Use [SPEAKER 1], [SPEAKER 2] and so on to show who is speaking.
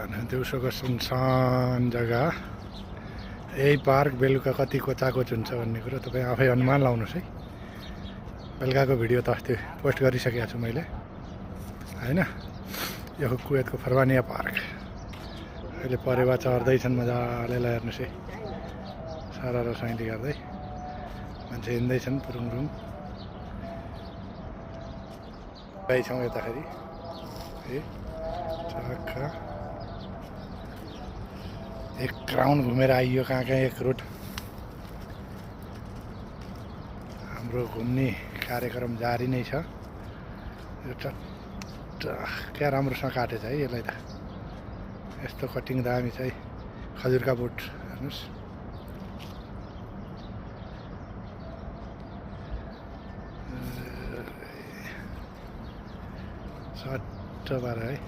[SPEAKER 1] दिउँसोको सुनसान जग्गा यही पार्क बेलुका कति कोचाकोच हुन्छ भन्ने कुरो तपाईँ आफै अनुमान लाउनुहोस् है। बेलुकाको भिडियो त अस्ति पोस्ट गरिसकेको छु मैले होइन। यो कुवेतको फरवानिया पार्क अहिले परेवा चढ्दैछन् मजाले हेर्नुहोस् है। सारा र साइली गर्दै मान्छे हिँड्दैछन् पुरुङरुङ। छौँ यताखेरि है चक्का एक राउन्ड घुमेर आइयो कहाँ कहाँ एक रुट। हाम्रो घुम्ने कार्यक्रम जारी नै छ। यो क्या राम्रोसँग काटेछ है यसलाई त। यस्तो कटिङ दामी छ है। खजुरका बोट हेर्नुहोस्। सट्ट पारा है।